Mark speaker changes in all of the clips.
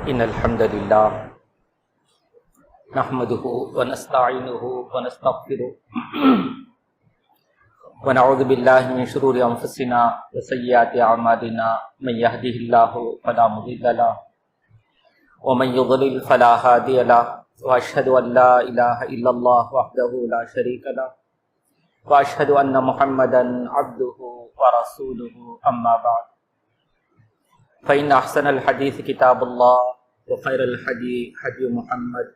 Speaker 1: إن الحمد لله نحمده ونستعينه ونستغفره ونعوذ بالله من شرور أنفسنا وسيئات أعمالنا من يهده الله فلا مضل له ومن يضلل فلا هادي له وأشهد أن لا إله إلا الله وحده لا شريك له وأشهد أن محمدا عبده ورسوله أما بعد فإن أحسن الحديث كتاب الله وخير الهدي هدي محمد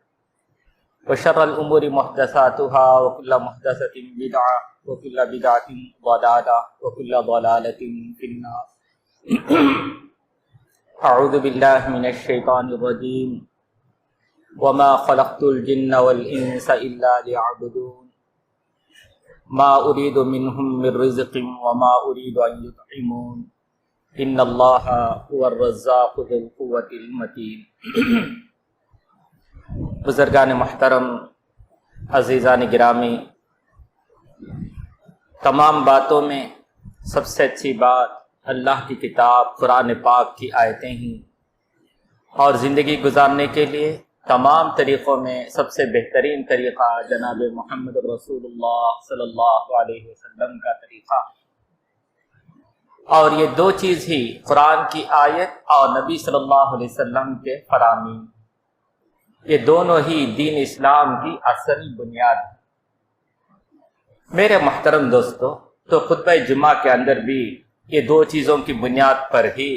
Speaker 1: وشر الأمور محدثاتها وكل محدثة بدعة وكل بدعة ضلالة وكل ضلالة في النار. أعوذ بالله من الشيطان الرجيم وما خلقت الجن والإنس إلا ليعبدون ما أريد منهم من رزق وما أريد أن يطعمون ان اللہ هو الرزاق ذو القوة المتین. بزرگان محترم، عزیزان گرامی، تمام باتوں میں سب سے اچھی بات اللہ کی کتاب قرآن پاک کی آیتیں ہیں، اور زندگی گزارنے کے لیے تمام طریقوں میں سب سے بہترین طریقہ جناب محمد رسول اللہ صلی اللہ علیہ وسلم کا طریقہ. اور یہ دو چیز ہی قرآن کی آیت اور نبی صلی اللہ علیہ وسلم کے فرامین، یہ دونوں ہی دین اسلام کی اصل بنیاد ہے. میرے محترم دوستو، تو خطبہ جمعہ کے اندر بھی یہ دو چیزوں کی بنیاد پر ہی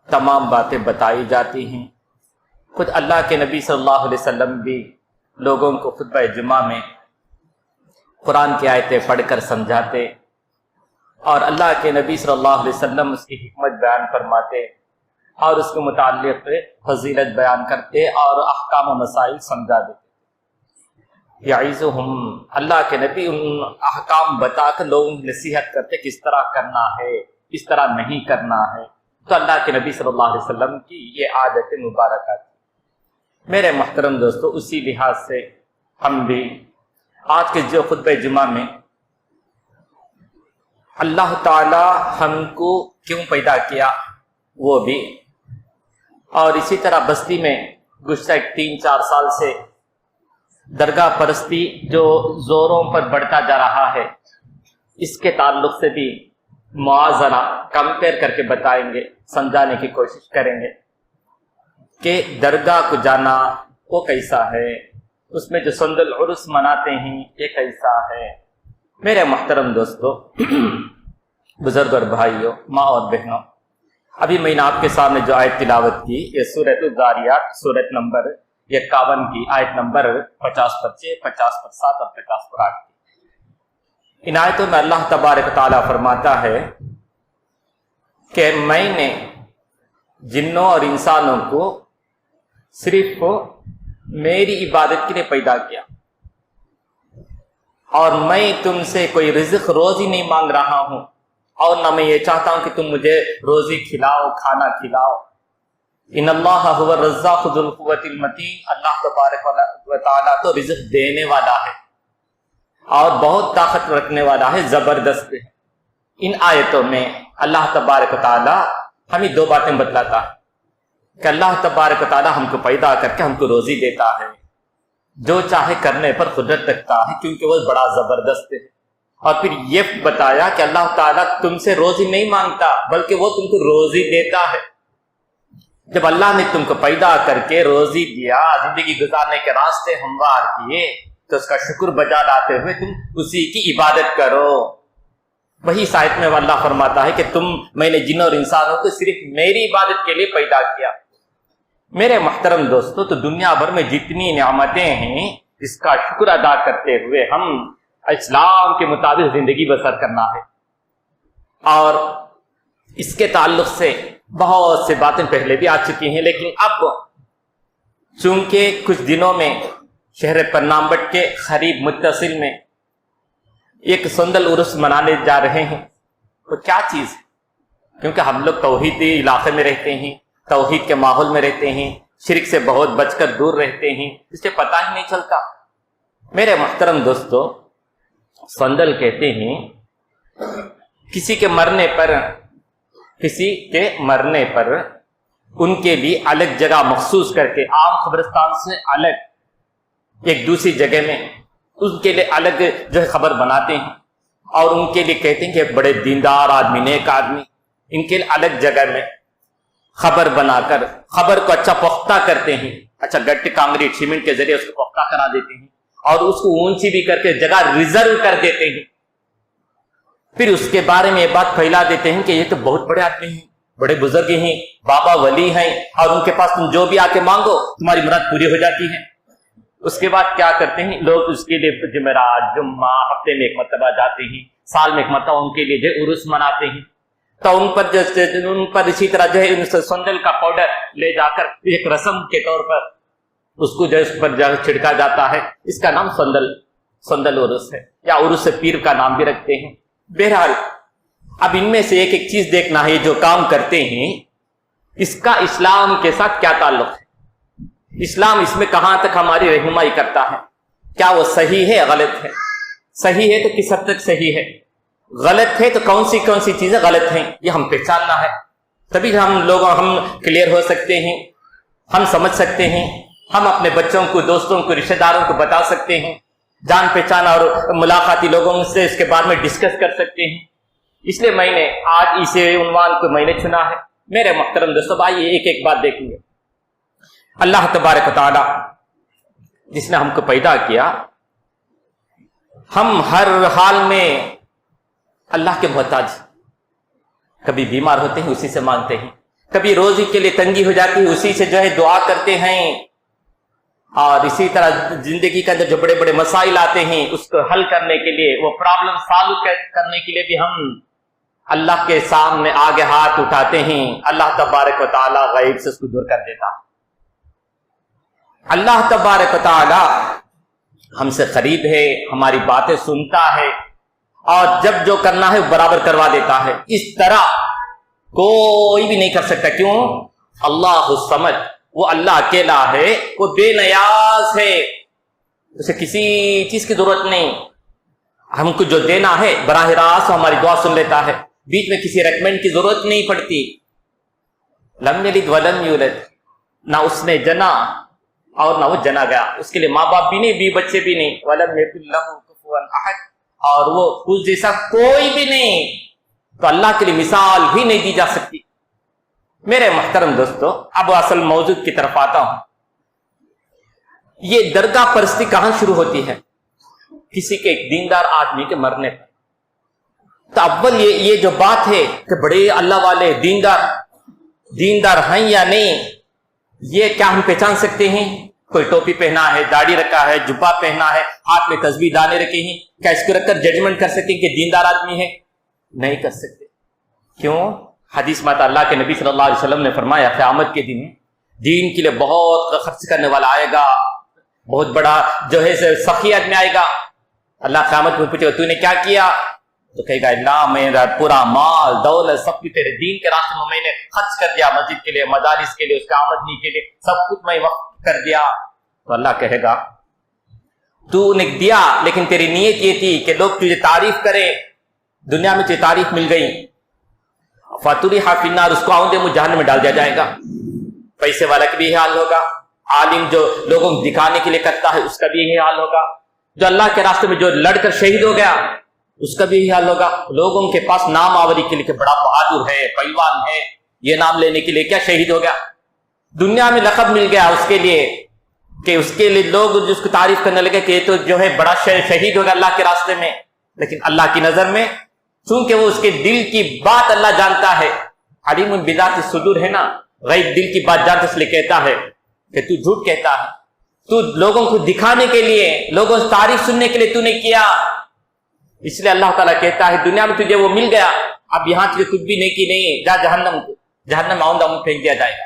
Speaker 1: تمام باتیں بتائی جاتی ہیں. خود اللہ کے نبی صلی اللہ علیہ وسلم بھی لوگوں کو خطبہ جمعہ میں قرآن کی آیتیں پڑھ کر سمجھاتے، اور اللہ کے نبی صلی اللہ علیہ وسلم اس کی حکمت بیان فرماتے اور اس کے متعلق فضیلت بیان کرتے اور احکام و مسائل سمجھا دیتے. یعظہم، اللہ کے نبی ان احکام بتا کر لوگوں کی نصیحت کرتے کس طرح کرنا ہے، کس طرح نہیں کرنا ہے. تو اللہ کے نبی صلی اللہ علیہ وسلم کی یہ عادت مبارکہ تھی. میرے محترم دوستو، اسی لحاظ سے ہم بھی آج کے جو خطبہ جمعہ میں اللہ تعالی ہم کو کیوں پیدا کیا وہ بھی، اور اسی طرح بستی میں گزشتہ 3-4 سال سے درگاہ پرستی جو زوروں پر بڑھتا جا رہا ہے، اس کے تعلق سے بھی موازنہ کمپیئر کر کے بتائیں گے، سمجھانے کی کوشش کریں گے کہ درگاہ کو جانا وہ کیسا ہے، اس میں جو سند العرس مناتے ہیں یہ کیسا ہے. میرے محترم دوستو، بزرگ اور بھائیوں، ماں اور بہنوں، ابھی میں نے آپ کے سامنے جو آیت تلاوت کی یہ سورۃ الذاریات سورۃ نمبر 51 کی آیت نمبر 50 پر 6، 50 پر 7 اور 50 پر 8 کی. ان آیتوں میں اللہ تبارک تعالیٰ فرماتا ہے کہ میں نے جنوں اور انسانوں کو صرف میری عبادت کے لیے پیدا کیا، اور میں تم سے کوئی رزق روزی نہیں مانگ رہا ہوں، اور نہ میں یہ چاہتا ہوں کہ تم مجھے روزی کھلاؤ، کھانا کھلاؤ. ان اللہ هو الرزاق ذو القوة المتین، اللہ تبارک و تعالیٰ تو رزق دینے والا ہے اور بہت طاقت رکھنے والا ہے، زبردست ہے. ان آیتوں میں اللہ تبارک و تعالیٰ ہمیں دو باتیں بتلاتا ہے کہ اللہ تبارک و تعالیٰ ہم کو پیدا کر کے ہم کو روزی دیتا ہے، جو چاہے کرنے پر قدرت رکھتا ہے کیونکہ وہ بڑا زبردست ہے. اور پھر یہ بتایا کہ اللہ تعالیٰ تم سے روزی نہیں مانگتا بلکہ وہ تم کو روزی دیتا ہے. جب اللہ نے تم کو پیدا کر کے روزی دیا، زندگی گزارنے کے راستے ہموار کیے، تو اس کا شکر بجا لاتے ہوئے تم اسی کی عبادت کرو. وہی آیت میں اللہ فرماتا ہے کہ میں نے جن اور انسانوں کو صرف میری عبادت کے لیے پیدا کیا. میرے محترم دوستو، تو دنیا بھر میں جتنی نعمتیں ہیں اس کا شکر ادا کرتے ہوئے ہم اسلام کے مطابق زندگی بسر کرنا ہے. اور اس کے تعلق سے بہت سے باتیں پہلے بھی آ چکی ہیں، لیکن اب چونکہ کچھ دنوں میں شہر پرنامبٹ کے قریب متصل میں ایک سند العرس منانے جا رہے ہیں. وہ کیا چیز ہے؟ کیونکہ ہم لوگ توحیدی علاقے میں رہتے ہیں، توحید کے ماحول میں رہتے ہیں، شرک سے بہت بچ کر دور رہتے ہیں، اس سے پتہ ہی نہیں چلتا. میرے محترم دوستو، سندل کہتے ہیں کسی کے مرنے پر ان کے لیے الگ جگہ مخصوص کر کے عام قبرستان سے الگ ایک دوسری جگہ میں ان کے لیے الگ جو ہے خبر بناتے ہیں، اور ان کے لیے کہتے ہیں کہ ایک بڑے دیندار آدمی، نیک آدمی، ان کے لیے الگ جگہ میں خبر بنا کر خبر کو اچھا پختہ کرتے ہیں، اچھا گٹی کانکریٹ سیمنٹ کے ذریعے اس کو پختہ کرا دیتے ہیں اور اس کو اونچی بھی کر کے جگہ ریزرو کر دیتے ہیں. پھر اس کے بارے میں یہ بات پھیلا دیتے ہیں کہ یہ تو بہت بڑے آدمی ہیں، بڑے بزرگ ہیں، بابا ولی ہیں، اور ان کے پاس تم جو بھی آ کے مانگو تمہاری مراد پوری ہو جاتی ہے. اس کے بعد کیا کرتے ہیں لوگ؟ اس کے لیے جمعرات، جمعہ، ہفتے میں ایک مرتبہ جاتے ہیں، سال میں ایک مرتبہ ان کے لیے جو عرس مناتے ہیں. تو ان پر اسی طرح جو ہے سندل کا پاؤڈر لے جا کر ایک رسم کے طور پر اس کو جو اس پر چھڑکا جاتا ہے. اس کا نام سندل عرس ہے، یا عرس پیر کا نام بھی رکھتے ہیں. بہرحال اب ان میں سے ایک ایک چیز دیکھنا ہے، جو کام کرتے ہیں اس کا اسلام کے ساتھ کیا تعلق ہے، اسلام اس میں کہاں تک ہماری رہنمائی کرتا ہے، کیا وہ صحیح ہے غلط ہے؟ صحیح ہے تو کس حد تک صحیح ہے، غلط ہے تو کون سی چیزیں غلط ہیں، یہ ہم پہچاننا ہے. تبھی ہم کلیئر ہو سکتے ہیں، ہم سمجھ سکتے ہیں، ہم اپنے بچوں کو، دوستوں کو، رشتہ داروں کو بتا سکتے ہیں، جان پہچان اور ملاقاتی لوگوں سے اس کے بارے میں ڈسکس کر سکتے ہیں. اس لیے میں نے آج اسے عنوان کو میں نے چنا ہے. میرے محترم دوستو، آئیے ایک ایک بات دیکھیں گے. اللہ تبارک و تعالی جس نے ہم کو پیدا کیا، ہم ہر حال میں اللہ کے محتاج، کبھی بیمار ہوتے ہیں اسی سے مانگتے ہیں، کبھی روزی کے لیے تنگی ہو جاتی ہے اسی سے جو ہے دعا کرتے ہیں، اور اسی طرح زندگی کا جو بڑے بڑے مسائل آتے ہیں اس کو حل کرنے کے لیے، وہ پرابلم سالو کرنے کے لیے بھی ہم اللہ کے سامنے آگے ہاتھ اٹھاتے ہیں. اللہ تبارک و تعالی غیب سے اس کو دور کر دیتا ہے. اللہ تبارک و تعالی ہم سے قریب ہے، ہماری باتیں سنتا ہے، اور جب جو کرنا ہے وہ برابر کروا دیتا ہے. اس طرح کوئی بھی نہیں کر سکتا. کیوں؟ اللہ الصمد، وہ اللہ اکیلا ہے، وہ بے نیاز ہے، اسے کسی چیز کی ضرورت نہیں. ہم کو جو دینا ہے براہ راست ہماری دعا سن لیتا ہے، بیچ میں کسی ریکمینڈ کی ضرورت نہیں پڑتی. لم یلد ولم یولد، نہ اس نے جنا اور نہ وہ جنا گیا، اس کے لیے ماں باپ بھی نہیں، بیوی بچے بھی نہیں. ولم یکن لہ کفوا احد، اور وہ اس جیسا کوئی بھی نہیں. تو اللہ کے لیے مثال ہی نہیں دی جا سکتی. میرے محترم دوستو، اب اصل موضوع کی طرف آتا ہوں. یہ درگاہ پرستی کہاں شروع ہوتی ہے؟ کسی کے ایک دیندار آدمی کے مرنے پر. تو اول یہ جو بات ہے کہ بڑے اللہ والے دیندار ہیں یا نہیں، یہ کیا ہم پہچان سکتے ہیں؟ کوئی ٹوپی پہنا ہے، داڑھی رکھا ہے، جبہ پہنا ہے، ہاتھ میں تسبیح دانے رکھے ہیں، کیا اس کو رکھ کر ججمنٹ کر سکتے ہیں کہ دیندار آدمی ہے؟ نہیں کر سکتے. کیوں؟ حدیث میں اللہ کے نبی صلی اللہ علیہ وسلم نے فرمایا قیامت کے دن دین کے لیے بہت خرچ کرنے والا آئے گا، بہت بڑا جو ہے سخی آدمی آئے گا. اللہ قیامت میں پوچھے گا تو نے کیا کیا؟ تو کہے گا اللہ میرا پورا مال دولت سب کچھ تیرے دین کے راستے میں نے خرچ کر دیا، مسجد کے لیے، مدارس کے لیے، اس کا آمدنی کے لیے، سب کچھ میں وقف کر دیا. تو اللہ کہے گا تو نے دیا لیکن تیری نیت یہ تھی کہ لوگ تجھے تعریف کرے، دنیا میں تجھے تعریف مل گئی. فَطُرِحَ فِي النَّارِ، اس کو آؤندے مجھ جہنم میں ڈال دیا جائے گا. پیسے والا کا بھی یہی حال ہوگا، عالم جو لوگوں کو دکھانے کے لیے کرتا ہے اس کا بھی یہی حال ہوگا، جو اللہ کے راستے میں جو لڑ کر شہید ہو گیا اس کا بھی یہی حال ہوگا. لوگوں کے پاس نام آوری کے لیے کہ بڑا بہادر ہے، پہلوان ہے، یہ نام لینے کے لیے کیا شہید ہو گیا. دنیا میں لقب مل گیا اس کے لیے کہ اس کے لیے لوگ اس کو تعریف کرنے لگے کہ یہ تو جو ہے بڑا شہید ہو گیا اللہ کے راستے میں. لیکن اللہ کی نظر میں چونکہ وہ اس کے دل کی بات اللہ جانتا ہے، علیم بذات الصدور ہے نا، غیب دل کی بات جانتا، اس لیے کہتا ہے کہ تو جھوٹ کہتا ہے، تو لوگوں کو دکھانے کے لیے، لوگوں سے تعریف سننے کے لیے تو نے کیا. اس لیے اللہ تعالیٰ کہتا ہے دنیا میں تجھے وہ مل گیا، اب یہاں تجھے کچھ بھی نیکی نہیں، جا جہنم میں آؤندہ منہ پھینک دیا جائے گا.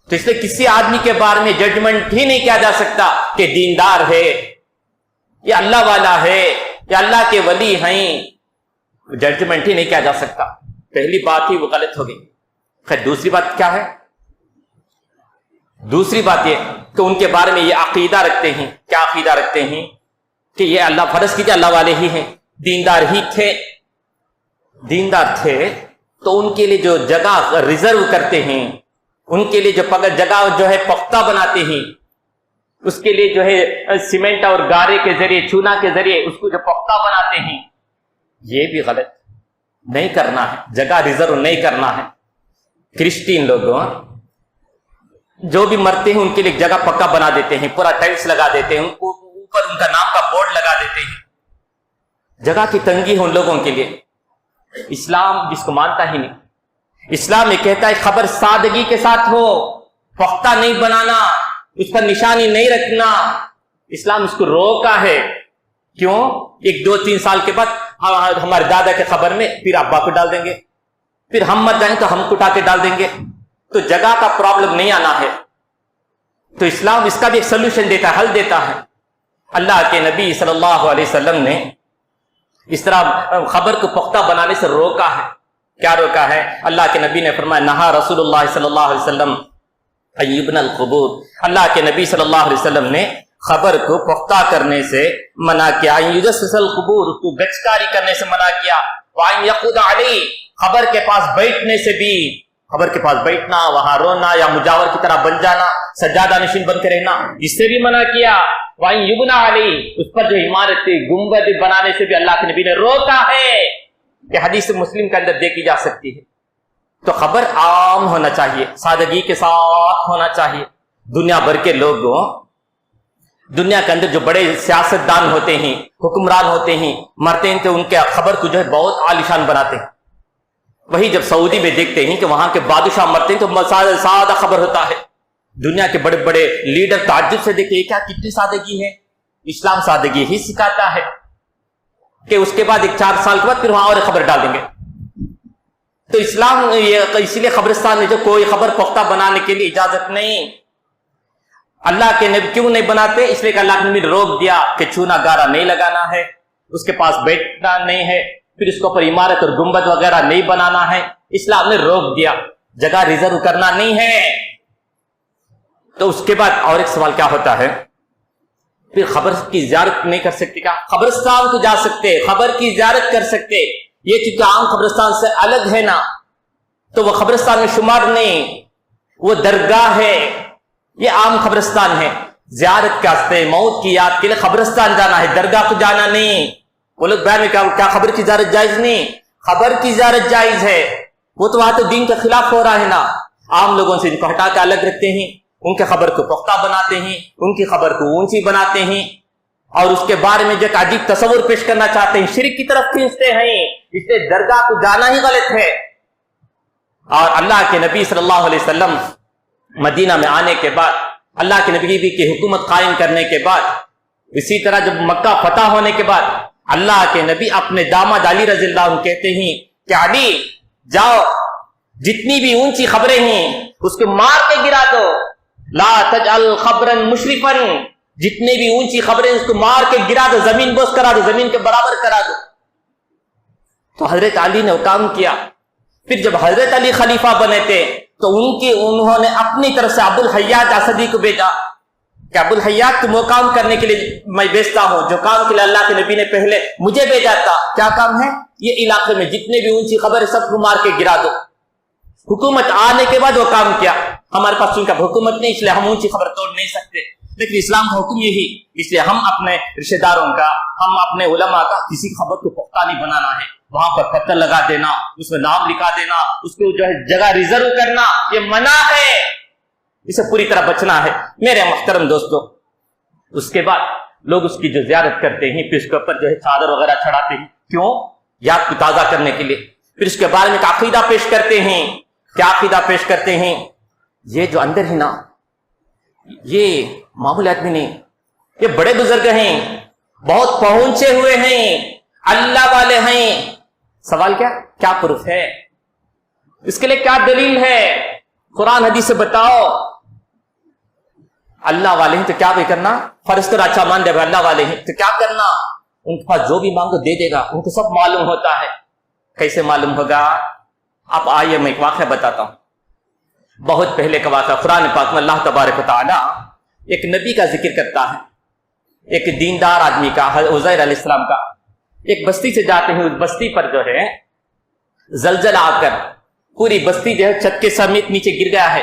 Speaker 1: تو اس لیے کسی آدمی کے بارے میں ججمنٹ ہی نہیں کیا جا سکتا کہ دیندار ہے یا اللہ والا ہے یا اللہ کے ولی ہیں، ججمنٹ ہی نہیں کیا جا سکتا. پہلی بات ہی وہ غلط ہو گئی. خیر دوسری بات کیا ہے؟ دوسری بات یہ کہ ان کے بارے میں یہ عقیدہ رکھتے ہیں. کیا عقیدہ رکھتے ہیں؟ کہ یہ اللہ فرض کیجیے اللہ والے ہی ہیں، دیندار ہی تھے، دیندار تھے تو ان کے لیے جو جگہ ریزرو کرتے ہیں ان کے لیے جو جگہ جو ہے پختہ بناتے ہیں، اس کے لیے جو ہے سیمنٹ اور گارے کے ذریعے، چونا کے ذریعے اس کو جو پختہ بناتے ہیں، یہ بھی غلط نہیں کرنا ہے، جگہ ریزرو نہیں کرنا ہے۔ کرسچین لوگوں جو بھی مرتے ہیں ان کے لیے جگہ پکا بنا دیتے ہیں، پورا ٹائلس لگا دیتے ہیں، ان کو اوپر ان کا نام کا بورڈ لگا دیتے ہیں۔ جگہ کی تنگی ہے ان لوگوں کے لیے۔ اسلام جس کو مانتا ہی نہیں، اسلام یہ کہتا ہے خبر سادگی کے ساتھ ہو، پختہ نہیں بنانا، اس پر نشانی نہیں رکھنا۔ اسلام اس کو روکا ہے۔ کیوں؟ 1-2-3 سال کے بعد ہمارے دادا کے خبر میں پھر ابا کو ڈال دیں گے، پھر ہم مر جائیں تو ہم کو اٹھا کے ڈال دیں گے، تو جگہ کا پرابلم نہیں آنا ہے۔ تو اسلام اس کا بھی ایک سلوشن دیتا ہے، حل دیتا ہے۔ اللہ کے نبی صلی اللہ علیہ وسلم نے اس طرح خبر کو پختہ بنانے سے روکا ہے۔ کیا روکا ہے؟ اللہ کے نبی نے فرمایا نہا رسول اللہ صلی اللہ علیہ وسلم ایبن القبور، اللہ کے نبی صلی اللہ علیہ وسلم نے خبر کو پختہ کرنے سے منع کیا، یجسس القبور، اس کو گچکاری کرنے سے منع کیا، وَأَن يَقُعُدَ عَلَيْهِ، خبر کے پاس بیٹھنے سے بھی، خبر کے پاس بیٹھنا، وہاں رونا یا مجاور کی طرح بن جانا، سجادہ نشین بن کے رہنا، اس سے بھی منع کیا۔ وَأَن يُبْنَى عَلَيْهِ، اس پر جو عمارت گنبد بنانے سے بھی اللہ کے نبی نے روکا ہے، کہ حدیث مسلم کے اندر دیکھی جا سکتی ہے۔ تو خبر عام ہونا چاہیے، سادگی کے ساتھ ہونا چاہیے۔ دنیا بھر کے لوگوں، دنیا کے اندر جو بڑے سیاستدان ہوتے ہیں، حکمران ہوتے ہیں، مرتے ہیں تو ان کے خبر کو جو ہے بہت عالیشان بناتے ہیں۔ وہی جب سعودی میں دیکھتے ہیں کہ وہاں کے بادشاہ مرتے ہیں تو سادہ خبر ہوتا ہے۔ دنیا کے بڑے بڑے لیڈر تعجب سے دیکھتے ہیں کیا کتنی سادگی ہے۔ اسلام سادگی ہی سکھاتا ہے کہ اس کے بعد 4 سال کے بعد پھر وہاں اور خبر ڈال دیں گے۔ تو اسلام اسی لیے قبرستان میں جو کوئی خبر پختہ بنانے کے لیے اجازت نہیں۔ اللہ کے نبی کیوں نہیں بناتے؟ اس لیے کہ اللہ کے نبی نے روک دیا کہ چونا گارا نہیں لگانا ہے، اس کے پاس بیٹھنا نہیں ہے، پھر اس کے اوپر عمارت اور گنبد وغیرہ نہیں بنانا ہے۔ اسلام نے روک دیا، جگہ ریزرو کرنا نہیں ہے۔ تو اس کے بعد اور ایک سوال کیا ہوتا ہے، پھر خبر کی زیارت نہیں کر سکتے کیا؟ قبرستان کو جا سکتے، خبر کی زیارت کر سکتے، یہ چونکہ عام قبرستان سے الگ ہے نا، تو وہ قبرستان میں شمار نہیں، وہ درگاہ ہے، یہ عام قبرستان ہے۔ زیارت کے واسطے، موت کی یاد کے لیے قبرستان جانا ہے، درگاہ کو جانا نہیں۔ وہ لوگ بیان میں کیا خبر کی زیارت جائز نہیں؟ خبر کی زیارت جائز ہے، وہ تو وہاں تو دین کے خلاف ہو رہا ہے نا۔ عام لوگوں سے ان کو ہٹا کے الگ رکھتے ہیں، ان کے خبر کو پختہ بناتے ہیں، ان کی خبر کو اونچی بناتے ہیں، اور اس کے بارے میں جو ایک عجیب تصور پیش کرنا چاہتے ہیں، شرک کی طرف کھینچتے ہیں۔ اس لیے درگاہ کو جانا ہی غلط ہے۔ اور اللہ کے نبی صلی اللہ علیہ وسلم مدینہ میں آنے کے بعد، اللہ کے نبی کی حکومت قائم کرنے کے بعد، اسی طرح جب مکہ فتح ہونے کے بعد، اللہ کے نبی اپنے داماد علی رضی اللہ عنہ کہتے ہیں کہ علی جاؤ، جتنی بھی اونچی خبریں ہیں اس کو مار کے گرا دو، لا تجعل خبرا مشرفا، جتنی بھی اونچی خبریں اس کو مار کے گرا دو، زمین بوس کرا دو، زمین کے برابر کرا دو۔ تو حضرت علی نے وہ کام کیا۔ پھر جب حضرت علی خلیفہ بنے تھے تو انہوں نے اپنی طرف سے ابو الحیات اسدی کو بھیجا کہ ابو الحیات تم وہ کام کرنے کے لیے میں بھیجتا ہوں جو کام کے لیے اللہ کے نبی نے پہلے مجھے بھیجا تھا۔ کیا کام ہے؟ یہ علاقے میں جتنے بھی اونچی خبر ہے سب کو مار کے گرا دو۔ حکومت آنے کے بعد وہ کام کیا۔ ہمارے پاس چونکہ حکومت نہیں، اس لیے ہم اونچی خبر توڑ نہیں سکتے، لیکن اسلام کا حکم یہی، اس لیے ہم اپنے رشتہ داروں کا، ہم اپنے علماء کا کسی خبر کو پختہ نہیں بنانا ہے۔ وہاں پر پتھر لگا دینا، اس میں نام لکھا دینا، اس کو جو ہے جگہ ریزرو کرنا، یہ منع ہے، اسے پوری طرح بچنا ہے۔ میرے محترم دوستو، اس کے بعد لوگ اس کی جو زیارت کرتے ہیں، پھر اس کے اوپر جو ہے چادر وغیرہ چڑھاتے ہیں، کیوں؟ یاد کو تازہ کرنے کے لیے۔ پھر اس کے بارے میں ایک عقیدہ پیش کرتے ہیں۔ کیا عقیدہ پیش کرتے ہیں؟ یہ جو اندر ہے نا، یہ معمولی آدمی نہیں، یہ بڑے بزرگ ہیں، بہت پہنچے ہوئے ہیں، اللہ والے ہیں۔ سوال کیا پروف ہے؟ اس کے لیے کیا دلیل ہے؟ قرآن حدیث سے بتاؤ۔ اللہ والے ہیں تو کیا بھی کرنا؟ فرض تو اچھا مان دے گا، اللہ والے ہیں تو کیا کرنا؟ ان کے پاس جو بھی مانگو دے دے گا، ان کو سب معلوم ہوتا ہے۔ کیسے معلوم ہوگا؟ اب آئیے میں ایک واقعہ بتاتا ہوں، بہت پہلے کا واقعہ۔ قرآن پاک میں اللہ تبارک و تعالی ایک نبی کا ذکر کرتا ہے، ایک دیندار آدمی کا، عزیر علیہ السلام کا۔ ایک بستی سے جاتے ہیں، اس بستی پر جو ہے زلزلہ آ کر پوری بستی جو ہے چھت کے سمیت نیچے گر گیا ہے۔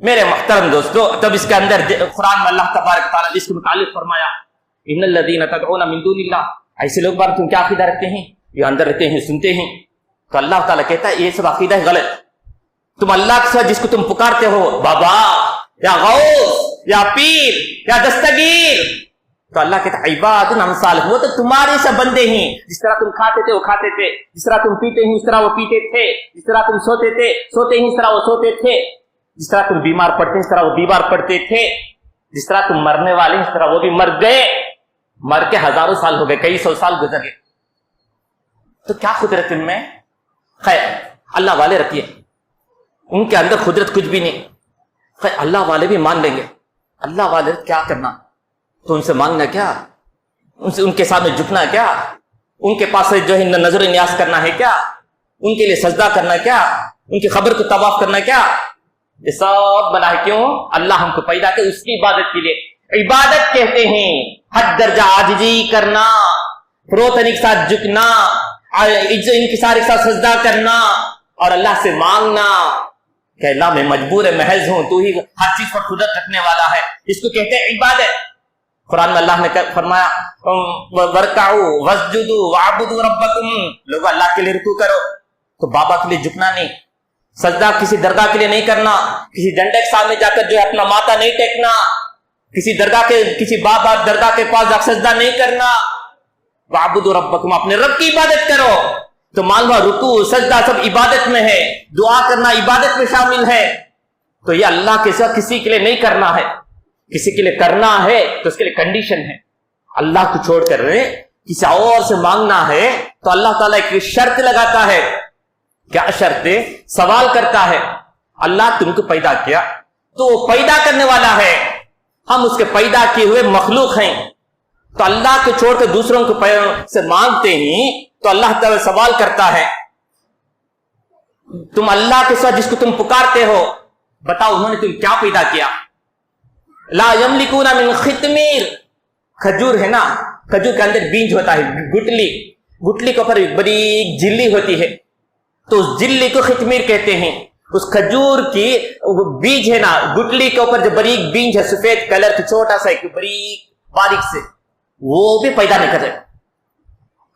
Speaker 1: میرے محترم دوستو، تب اس کے اندر قرآن میں اللہ تبارک تعالیٰ اس کے متعلق فرمایا ان الذین تدعون من دون اللہ، ایسے لوگ بار تم کیا عقیدہ رکھتے ہیں؟ یہ اندر رہتے ہیں، سنتے ہیں. تو اللہ تعالیٰ کہتا ہے یہ سب عقیدہ ہے غلط. تم اللہ کے ساتھ جس کو تم پکارتے ہو بابا یا غوث یا پیر یا دستگیر، تو اللہ کہتا ہے عباد امثالکم، وہ تو تمہارے سب بندے ہیں. جس طرح تم کھاتے تھے وہ کھاتے تھے، جس طرح تم پیتے ہیں اس طرح وہ پیتے تھے، جس طرح تم سوتے تھے ہیں اس طرح وہ سوتے تھے، جس طرح تم بیمار پڑتے اس طرح وہ بیمار پڑتے تھے، جس طرح تم مرنے والے اس طرح وہ بھی مر گئے. مر کے ہزاروں سال ہو گئے، کئی سو سال گزر گئے. تو کیا قدرت ان میں؟ خیر اللہ والے رکھیے، ان کے اندر قدرت کچھ بھی نہیں. خیر اللہ والے بھی مان لیں گے. اللہ والے کیا کرنا؟ تو ان سے مانگنا کیا؟ ان کے سامنے جھکنا کیا؟ ان کے پاس جو ہے نظر نیاز کرنا ہے کیا؟ ان کے لیے سجدہ کرنا کیا؟ ان کی خبر کو طواف کرنا کیا؟ یہ سب بنا ہے کیوں؟ اللہ ہم کو پیدا کیا اس کی عبادت کے لیے. عبادت کہتے ہیں حد درجہ عاجزی کرنا، فروتنی کے ساتھ جھکنا، ان کے سارے ساتھ سجدہ کرنا اور اللہ سے مانگنا کہ اللہ میں مجبور ہے، محض ہوں، تو ہی ہر چیز پر قدرت رکھنے والا ہے. اس کو کہتے ہیں عبادت. قرآن میں اللہ نے فرمایا وَرْكَعُوا وَاسْجُدُوا وَاعْبُدُوا رَبَّكُمْ، لوگوں اللہ کے لیے رکوع کرو. تو بابا کے لیے جھکنا نہیں، سجدہ کسی درگاہ کے لیے نہیں کرنا، کسی ڈنڈے کے سامنے جا کر جو ہے اپنا ماتھا نہیں ٹیکنا، کسی درگاہ کے کسی بابا درگاہ کے پاس جا سجدہ نہیں کرنا. وَاعْبُدُوا رَبَّكُمْ، اپنے رب کی عبادت کرو. تو معلوم رکوع سجدہ سب عبادت میں ہے، دعا کرنا عبادت میں شامل ہے. تو یہ اللہ کے ساتھ کسی کے لیے نہیں کرنا ہے. کسی کے لیے کرنا ہے تو اس کے لیے کنڈیشن ہے. اللہ کو چھوڑ کر کسی اور سے مانگنا ہے تو اللہ تعالیٰ ایک شرط لگاتا ہے. کیا شرط ہے؟ سوال کرتا ہے اللہ تم کو پیدا کیا تو وہ پیدا کرنے والا ہے، ہم اس کے پیدا کیے ہوئے مخلوق ہیں. تو اللہ کو چھوڑ کر دوسروں کو سے مانگتے ہیں تو اللہ تعالیٰ سوال کرتا ہے تم اللہ کے ساتھ جس کو تم پکارتے ہو بتاؤ انہوں نے تم کیا پیدا کیا؟ لا یملکون من خطمیر، کھجور ہے نا، کھجور کے اندر بیج ہوتا ہے، گٹلی کے اوپر بڑی جلی ہوتی ہے، تو اس جلی کو خطمیر کہتے ہیں. اس کھجور کی بیج ہے نا، گٹلی کے اوپر جو باریک بیج ہے سفید کلر کی، چھوٹا سا ایک باریک سے، وہ بھی پیدا نہیں کر رہے.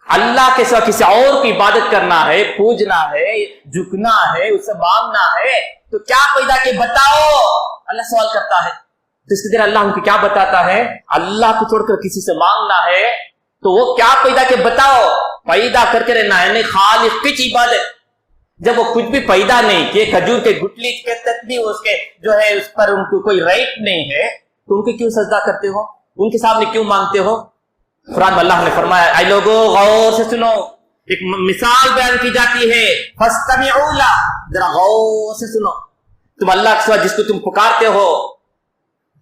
Speaker 1: اللہ کے ساتھ کسی اور کی عبادت کرنا ہے، پوجنا ہے، جھکنا ہے، اسے مانگنا ہے تو کیا پیدا کہ بتاؤ. اللہ سوال کرتا ہے تو اس کے دن اللہ ہم کو کیا بتاتا ہے؟ اللہ کو چھوڑ کر کسی سے مانگنا ہے تو وہ کیا پیدا کہ بتاؤ. پیدا کر کے رہنا ہے، خالق کی عبادت. جب وہ کچھ بھی پیدا نہیں کیے، کھجور کے گٹلی کے تک بھی اس کے جو ہے اس پر ان کو کوئی رائٹ نہیں ہے تو ان کو کیوں سجدہ کرتے ہو؟ ان کے سامنے کیوں مانگتے ہو؟ قرآن میں اللہ نے فرمایا اے لوگو غور سے سنو، ایک مثال بیان کی جاتی ہے فاستمعوا لا، ذرا غور سے سنو. تم اللہ کے سوا جس کو تم پکارتے ہو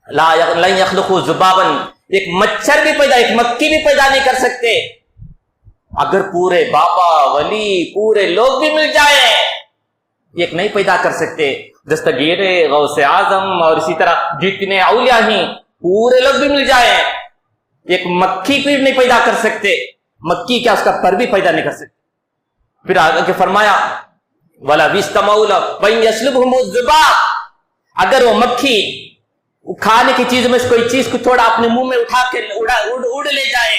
Speaker 1: لا یخلقوا ذبابا، ایک مچھر بھی پیدا، ایک مکھی بھی پیدا نہیں کر سکتے. اگر پورے بابا ولی پورے لوگ بھی مل جائیں ایک نہیں پیدا کر سکتے. دستگیر غوث اعظم اور اسی طرح جتنے اولیاء ہیں پورے لوگ بھی مل جائیں ایک مکھی بھی نہیں پیدا کر سکتے. مکھی کیا اس کا پر بھی پیدا نہیں کر سکتے. پھر آگے فرمایا وَلَا بِسْتَمَوْا لَهُ وَإِنْ يَسْلُبْهُمُ الذُّبَابُ، اگر وہ مکھی کھانے کی چیز میں سے کوئی چیز کو تھوڑا اپنے منہ میں اٹھا کے اڑ لے جائے،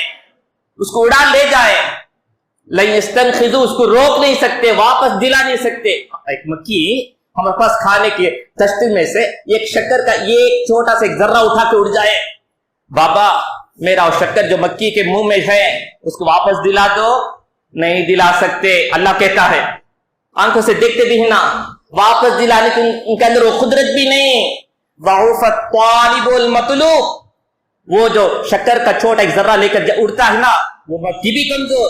Speaker 1: اس کو اڑا لے جائے، لَن يَسْتَنْخِذُوا، اس کو روک نہیں سکتے، واپس دلا نہیں سکتے. ایک مکھی ہمارے پاس کھانے کی تشتی میں سے ایک شکر کا یہ چھوٹا سا ایک ذرہ اٹھا کے اڑ جائے، بابا میرا وہ شکر جو مکھی کے منہ میں ہے اس کو واپس دلا دو، نہیں دلا سکتے. اللہ کہتا ہے آنکھوں سے دیکھتے بھی ہیں نا، واپس دلانے کی ان کے اندر وہ قدرت بھی نہیں. وَعُفَ الطَّالِبُ الْمَطْلُوبُ، وہ جو شکر کا چھوٹا ایک ذرہ لے کر اڑتا ہے نا وہ مکھی بھی کمزور.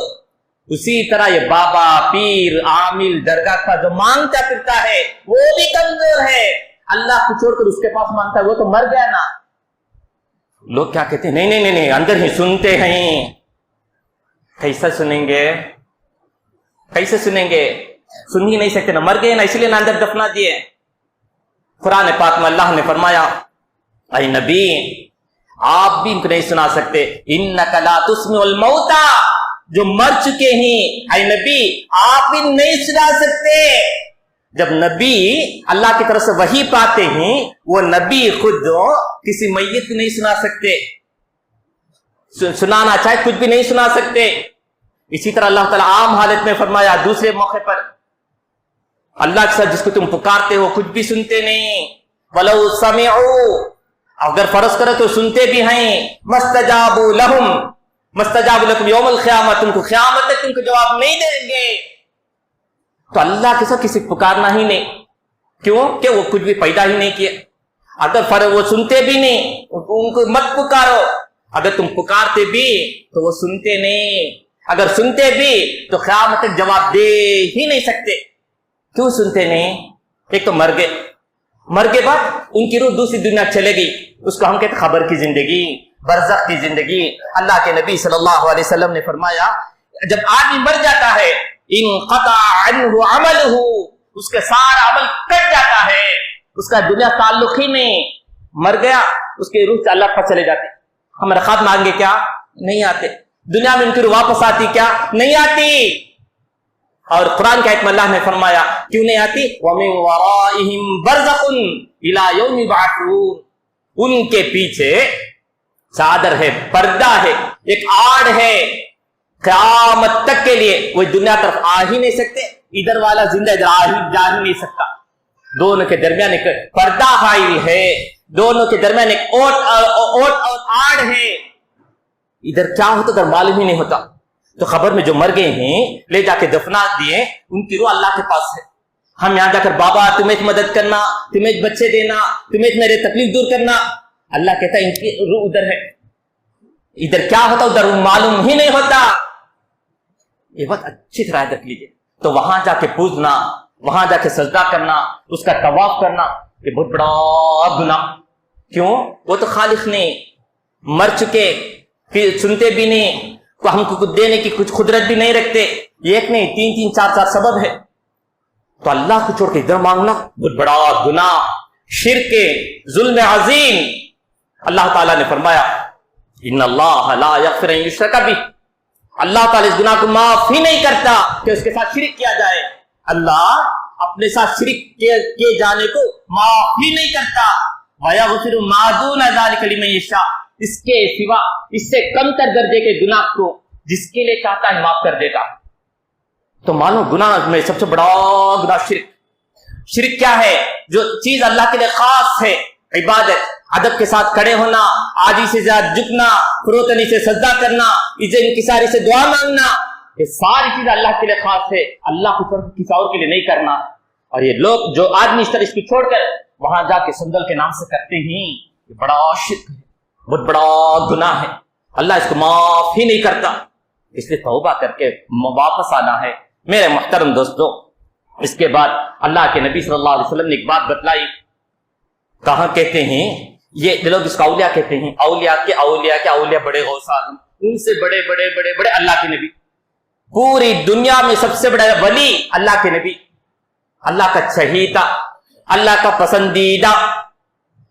Speaker 1: اسی طرح یہ بابا پیر عامل درگاہ کا جو مانگتا پھرتا ہے وہ بھی کمزور ہے. اللہ کو چھوڑ کر اس کے پاس مانگتا ہے وہ تو مر گیا نا. لوگ کیا کہتے ہیں نہیں نہیں نہیں اندر ہی سنتے ہیں. کیسا سنیں گے؟ کیسے سنیں گے؟ سن ہی نہیں سکتے نا، مر گئے نا، اس لیے نا اندر دفنا دیے. قرآن پاک میں اللہ نے فرمایا اے نبی آپ بھی ان کو نہیں سنا سکتے. انک لا تسمع الموتى، جو مر چکے ہیں اے نبی آپ بھی نہیں سنا سکتے. جب نبی اللہ کی طرف سے وحی پاتے ہیں وہ نبی خود کسی میت کو نہیں سنا سکتے، سنانا چاہے کچھ بھی نہیں سنا سکتے۔ اسی طرح اللہ تعالیٰ عام حالت میں فرمایا دوسرے موقع پر اللہ کے ساتھ جس کو تم پکارتے ہو کچھ بھی سنتے نہیں، وَلَوْ سَمِعُوا، اگر فرض کرو تو سنتے بھی ہیں، مَسْتَجَابُوا لَهُمْ مَسْتَجَابُوا لَكُمْ يَوْمَ الْقِيَامَةِ، تم کو قیامت تک تم کو جواب نہیں دیں گے۔ تو اللہ کے ساتھ کسی کو پکارنا ہی نہیں، کیوں کہ وہ کچھ بھی پیدا ہی نہیں کیا۔ اگر وہ سنتے بھی نہیں ان کو مت پکارو، اگر تم پکارتے بھی تو وہ سنتے نہیں، اگر سنتے بھی تو قیامت تک جواب دے ہی نہیں سکتے۔ کیوں سنتے نہیں؟ ایک تو مر گئے بعد ان کی روح دوسری دنیا چلے گئی، اس کو ہم کہتے خبر کی زندگی، برزخ کی زندگی۔ اللہ کے نبی صلی اللہ علیہ وسلم نے فرمایا جب آدمی مر جاتا ہے انقطع عنہ عملہ، اس کا سارا عمل کٹ جاتا ہے، اس کا دنیا تعلق ہی نہیں، مر گیا اس کی روح سے اللہ پر چلے جاتے۔ ہمارے خواب مانگے کیا؟ نہیں آتے۔ دنیا میں ان کی روح واپس آتی کیا؟ نہیں آتی۔ اور قرآن کی آیت میں اللہ نے فرمایا کیوں نہیں آتی؟ وَمِن وَرَائِهِمْ بَرْزَخٌ إِلَى يَوْمِ يُبْعَثُونَ، ان کے پیچھے چادر ہے، پردہ ہے، ایک آڑ ہے قیامت تک کے لیے۔ وہ دنیا طرف آ ہی نہیں سکتے، ادھر والا زندہ ادھر جا ہی نہیں سکتا۔ دونوں کے درمیان ایک پردہ حائل ہے، دونوں کے درمیان ایک اوٹ اور آڑ ہے، ادھر کیا ہوتا ادھر معلوم ہی نہیں ہوتا۔ تو خبر میں جو مر گئے ہیں لے جا کے دفنا دیے، ان کی روح اللہ کے پاس ہے۔ ہم یہاں جا کر بابا تمہیں مدد کرنا، تمہیں بچے دینا، تمہیں میرے تکلیف دور کرنا، اللہ کہتا ہے ان کی روح ادھر ہے، ادھر کیا ہوتا ادھر معلوم ہی نہیں ہوتا۔ یہ بات اچھی طرح رکھ لیجیے۔ تو وہاں جا کے پوجنا، وہاں جا کے سجدہ کرنا، اس کا طواف کرنا، یہ بہت بڑا گناہ۔ کیوں؟ وہ تو خالق نہیں، مر چکے، پھر سنتے بھی نہیں، ہم کو کچھ دینے کی کچھ قدرت بھی نہیں رکھتے، ایک نہیں تین چار سبب ہے۔ تو اللہ کو چھوڑ کے ادھر مانگنا بہت بڑا گناہ، شرک، ظلم عظیم۔ اللہ تعالیٰ نے فرمایا ان اللہ لا یغفر ان یشرک بہ، اللہ تعالیٰ اس گناہ کو معاف ہی نہیں کرتا کہ اس کے ساتھ شرک کیا جائے۔ اللہ اپنے ساتھ شرک کیے جانے کو معاف ہی نہیں کرتا۔ وَيَغْفِرُ مَا دُونَ ذَلِكَ لِمَن یشاء، اس کے سوا اس سے کم تر درجے کے گناہ کو جس کے لیے چاہتا ہے معاف کر دے گا۔ تو معلوم گناہ میں سب سے بڑا گناہ شرک کیا ہے؟ جو چیز اللہ کے لیے خاص ہے، عبادت، ادب کے ساتھ کھڑے ہونا، عاجزی سے زیادہ جھکنا، فروتنی سے سجدہ کرنا، عزت انکساری سے دعا مانگنا، یہ ساری چیز اللہ کے لیے خاص ہے، اللہ کو کسی اور کے لیے نہیں کرنا۔ اور یہ لوگ جو آدمی اس طرح اس کو چھوڑ کر وہاں جا کے سندل کے نام سے کرتے ہیں، یہ بڑا شرک ہے، بہت بڑا گناہ ہے، اللہ اس کو معاف ہی نہیں کرتا۔ اس لیے توبہ کر کے واپس آنا ہے میرے محترم دوستوں۔ اس کے بعد اللہ کے نبی صلی اللہ علیہ وسلم نے ایک بات بتلائی، کہاں کہتے ہیں یہ لوگ اس کو اولیاء کہتے ہیں، اولیاء بڑے غوث اعظم، ان سے بڑے اللہ کے نبی، پوری دنیا میں سب سے بڑا ولی اللہ کے نبی، اللہ کا چہیتا، اللہ کا پسندیدہ،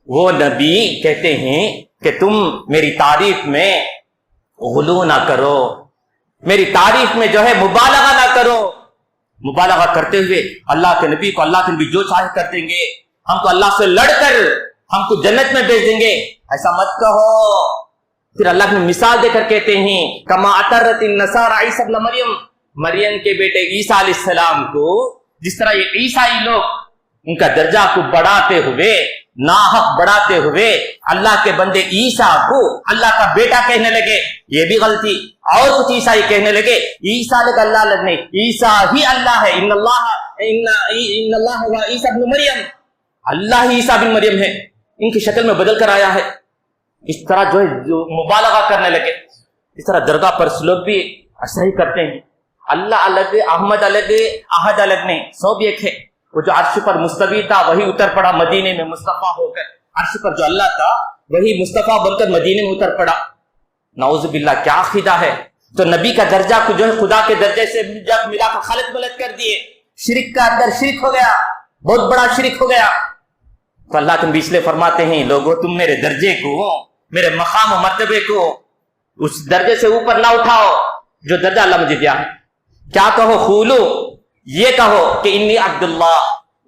Speaker 1: وہ نبی کہتے ہیں کہ تم میری تعریف میں غلو نہ کرو، میری تعریف میں جو ہے مبالغہ نہ کرو۔ مبالغہ کرتے ہوئے اللہ کے نبی کو اللہ کے نبی جو چاہے کر دیں گے، ہم کو اللہ سے لڑ کر ہم کو جنت میں بھیج دیں گے، ایسا مت کہو۔ پھر اللہ نے مثال دے کر کہتے ہیں کما اطرت النصارى عیسی ابن مریم کے بیٹے عیسیٰ علیہ السلام کو، جس طرح یہ عیسائی لوگ ان کا درجہ کو بڑھاتے ہوئے، ناحق بڑھاتے ہوئے اللہ کے بندے عیسیٰ کو اللہ کا بیٹا کہنے لگے، یہ بھی غلطی۔ اور کچھ عیسائی کہنے لگے عیسیٰ لگا اللہ لگنے، عیسیٰ ہی اللہ ہے، ان اللہ و عیسیٰ ابن مریم، اللہ ہی عیسیٰ بن مریم ہے، ان کی شکل میں بدل کر آیا ہے۔ اس طرح جو ہے جو مبالغہ کرنے لگے، اس طرح درگاہ پر لوگ بھی ایسا ہی کرتے ہیں، اللہ الگ، احمد الگ، احد الگ نہیں، سب ایک ہے۔ وہ جو عرش پر مستوی تھا وہی اتر پڑا مدینے میں مصطفیٰ ہو کر، عرش پر جو اللہ تھا وہی مصطفیٰ بن کر مدینے میں اتر پڑا۔ نعوذ باللہ، کیا عقیدہ ہے! تو نبی کا درجہ کو جو ہے خدا کے درجے سے جب ملا کر خلط ملت کر دیے، شرک کا اندر شرک ہو گیا، بہت بڑا شرک ہو گیا۔ تو اللہ تم بھی اس لیے فرماتے ہیں لوگوں تم میرے درجے کو، میرے مقام و مرتبے کو اس درجے سے اوپر نہ اٹھاؤ جو درجہ اللہ مجھے دیا ہے۔ کیا کہو؟ خولو، یہ کہو کہ انی عبداللہ،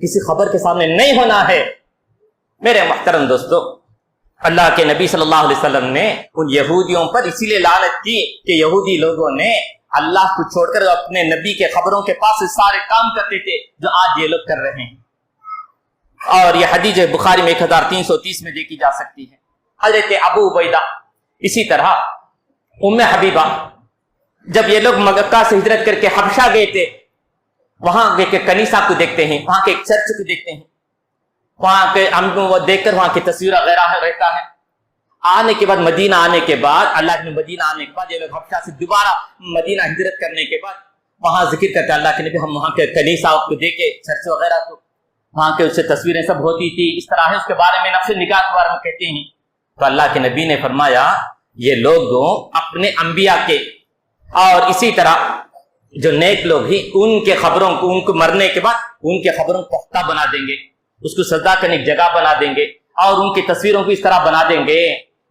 Speaker 1: کسی خبر کے سامنے نہیں ہونا ہے۔ میرے محترم دوستو، اللہ کے نبی صلی اللہ علیہ وسلم نے ان یہودیوں پر اسی لیے لعنت کی کہ یہودی لوگوں نے اللہ کو چھوڑ کر اپنے نبی کے خبروں کے پاس سارے کام کرتے تھے جو آج یہ لوگ کر رہے ہیں۔ اور یہ حدیث بخاری میں 1330 میں دیکھی جا سکتی ہے۔ حضرت ابو عبیدہ، اسی طرح ام حبیبہ، جب یہ لوگ مکہ سے ہجرت کر کے حبشہ گئے تھے، وہاں کے کنیسہ کو دیکھتے ہیں، وہاں کے ایک چرچ کو دیکھتے ہیں، وہاں کے وہ دیکھ کر وہاں کی تصویر وغیرہ رہتا ہے۔ آنے کے بعد، مدینہ آنے کے بعد، اللہ کے مدینہ آنے کے بعد یہ لوگ حبشہ سے دوبارہ مدینہ ہجرت کرنے کے بعد وہاں ذکر کرتے اللہ کے نبی ہم وہاں کے کنیسہ کو دیکھے، چرچ وغیرہ کو، وہاں کے اس سے تصویریں سب ہوتی تھی، اس طرح ہے، اس کے بارے میں نقش نگاہ کے بارے میں کہتے ہیں۔ تو اللہ کے نبی نے فرمایا یہ لوگ اپنے انبیاء کے اور اسی طرح جو نیک ہیں ان کے خبروں کو، ان کو مرنے کے بعد ان کے خبروں کو پختہ بنا دیں گے، اس کو سجدہ کرنے کی جگہ بنا دیں گے اور ان کی تصویروں کو اس طرح بنا دیں گے۔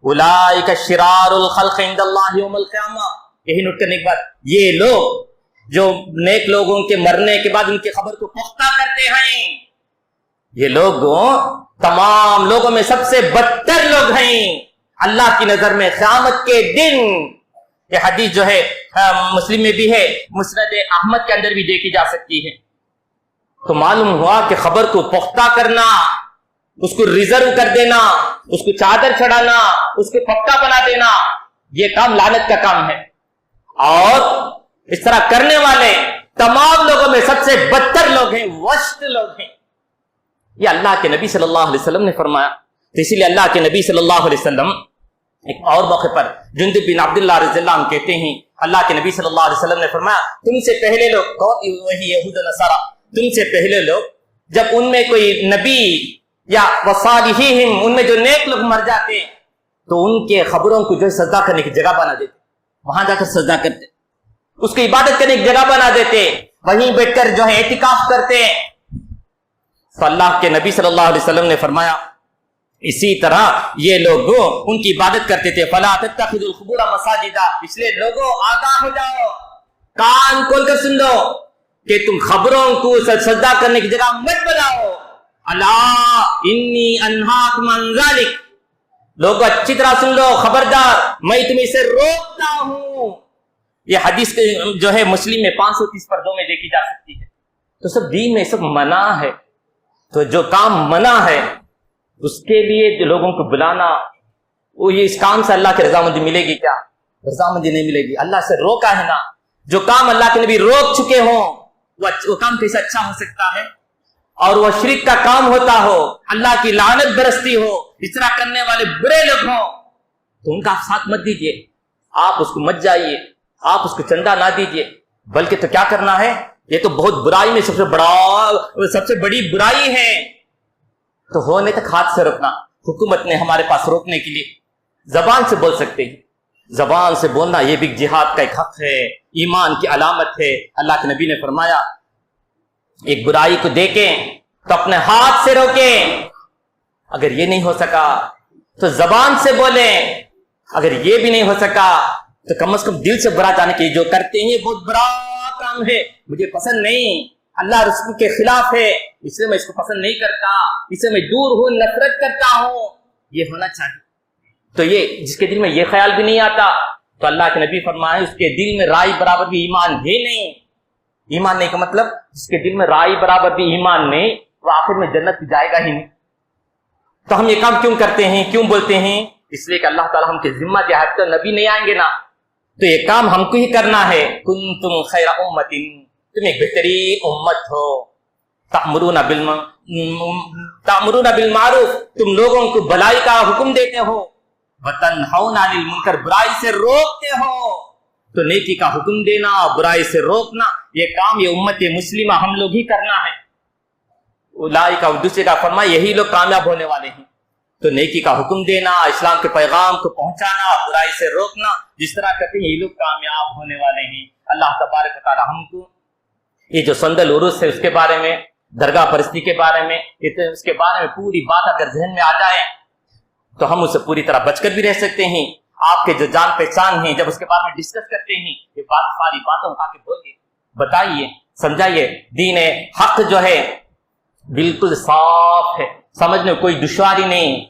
Speaker 1: اولئک شرار الخلق عند اللہ یوم القیامہ، یہی نوٹ کرنے کے بعد یہ لوگ جو نیک لوگوں کے مرنے کے بعد ان کی خبر کو پختہ کرتے ہیں، یہ لوگ تمام لوگوں میں سب سے بدتر لوگ ہیں اللہ کی نظر میں قیامت کے دن۔ یہ حدیث جو ہے مسلم میں بھی ہے، مسند احمد کے اندر بھی دیکھی جا سکتی ہے۔ تو معلوم ہوا کہ خبر کو پختہ کرنا، اس کو ریزرو کر دینا، اس کو چادر چڑھانا، اس کو پکا بنا دینا، یہ کام لعنت کا کام ہے، اور اس طرح کرنے والے تمام لوگوں میں سب سے بدتر لوگ ہیں، ورسٹ لوگ ہیں۔ یہ اللہ کے نبی صلی اللہ علیہ وسلم نے فرمایا۔ تو اسی لیے اللہ کے نبی صلی اللہ علیہ وسلم ایک اور موقع پر جندب بن عبداللہ رضی اللہ عنہ کہتے ہیں، اللہ کے نبی صلی اللہ علیہ وسلم نے فرمایا تم سے پہلے لوگ، وہی یہود و نصارہ، تم سے پہلے لوگ جب ان میں کوئی نبی یا وصالحیہم، ان میں جو نیک لوگ مر جاتے تو ان کے خبروں کو جو ہے سجدہ کرنے کی جگہ بنا دیتے، وہاں جا کر سجدہ کرتے، اس کو عبادت کرنے کی جگہ بنا دیتے، وہیں بیٹھ کر جو ہے اعتکاف کرتے۔ تو اللہ کے نبی صلی اللہ علیہ وسلم نے فرمایا اسی طرح یہ لوگ ان کی عبادت کرتے تھے۔ فلا تتخذوا القبور مساجدا، اس لیے لوگوں آگاہ ہو جاؤ، کان کھول کر سن لو کہ تم خبروں کو سجدہ کرنے کی جگہ مت بناؤ۔ الا انی انہاکم عن ذلک، لوگوں اچھی طرح سن لو، خبردار میں تمہیں اسے روکتا ہوں۔ یہ حدیث جو ہے مسلم میں 530 پردوں میں دیکھی جا سکتی ہے۔ تو سب دین میں سب منع ہے، تو جو کام منع ہے اس کے لیے جو لوگوں کو بلانا، وہ یہ اس کام سے اللہ کی رضامندی ملے گی کیا؟ رضامندی نہیں ملے گی، اللہ سے روکا ہے نا۔ جو کام اللہ کے نبی روک چکے ہوں وہ کام کیسے اچھا ہو سکتا ہے؟ اور وہ شرک کا کام ہوتا ہو، اللہ کی لعنت برستی ہو، اس طرح کرنے والے برے لوگ ہوں تو ان کا آپ ساتھ مت دیجیے، آپ اس کو مت جائیے، آپ اس کو چندہ نہ دیجیے، بلکہ تو کیا کرنا ہے؟ یہ تو بہت برائی میں سب سے بڑی برائی ہے، تو ہونے تک ہاتھ سے روکنا۔ حکومت نے ہمارے پاس روکنے کے لیے زبان سے بول سکتے ہیں، زبان سے بولنا یہ بھی جہاد کا ایک حق ہے، ایمان کی علامت ہے۔ اللہ کے نبی نے فرمایا ایک برائی کو دیکھیں تو اپنے ہاتھ سے روکیں، اگر یہ نہیں ہو سکا تو زبان سے بولیں، اگر یہ بھی نہیں ہو سکا تو کم از کم دل سے برا جانے کے جو کرتے ہیں یہ بہت برا کام ہے، مجھے پسند نہیں، اللہ رسول کے خلاف ہے، اس لیے میں اس کو پسند نہیں کرتا، اس سے میں دور ہوں، نفرت کرتا ہوں، یہ ہونا چاہیے۔ تو یہ جس کے دل میں یہ خیال بھی نہیں آتا تو اللہ کے نبی فرمائے اس کے دل میں رائی برابر بھی ایمان ہے نہیں۔ ایمان نہیں کا مطلب جس کے دل میں رائی برابر بھی ایمان نہیں، وہ آخر میں جنت جائے گا ہی نہیں۔ تو ہم یہ کام کیوں کرتے ہیں، کیوں بولتے ہیں؟ اس لیے کہ اللہ تعالیٰ ہم کے ذمہ دیا ہے، تو نبی نہیں آئیں گے نا، تو یہ کام ہم کو ہی کرنا ہے۔ کنتم خیر امت، تم ایک بہترین امت ہو، تأمرون بالمعروف، تم لوگوں کو بھلائی کا حکم دیتے ہو، وتنہون عن المنکر، برائی سے روکتے ہو۔ تو نیکی کا حکم دینا، برائی سے روکنا، یہ کام یہ امت مسلمہ ہم لوگ ہی کرنا ہے۔ اولئک، اور دوسرے کا فرمایا یہی لوگ کامیاب ہونے والے ہیں۔ تو نیکی کا حکم دینا، اسلام کے پیغام کو پہنچانا، برائی سے روکنا، جس طرح کرتے ہیں یہ لوگ کامیاب ہونے والے ہیں۔ اللہ تبارک و تعالی ہم کو یہ جو سند العروس ہے اس کے بارے میں، درگاہ پرستی کے بارے میں، اس کے بارے میں پوری بات اگر ذہن میں آ جائے تو ہم اس سے پوری طرح بچ کر بھی رہ سکتے ہیں۔ آپ کے جو جان پہچان ہیں جب اس کے بارے میں ڈسکس کرتے ہیں یہ بات ساری باتوں اٹھا کے بولیے، بتائیے، سمجھائیے۔ دین حق جو ہے بالکل صاف ہے، سمجھ میں کوئی دشواری نہیں،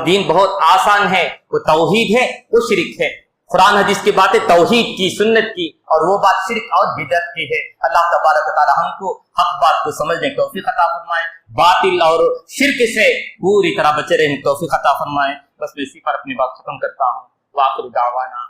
Speaker 1: دین بہت آسان ہے، وہ توحید ہے، وہ شرک ہے۔ قرآن حدیث کی باتیں توحید کی، سنت کی، اور وہ بات شرک اور بدعت کی ہے۔ اللہ تبارک و تعالی ہم کو حق بات کو سمجھنے کی توفیق عطا فرمائے، باطل اور شرک سے پوری طرح بچے رہنے کی توفیق عطا فرمائے۔ بس میں اسی پر اپنی بات ختم کرتا ہوں۔ وآخر دعوانا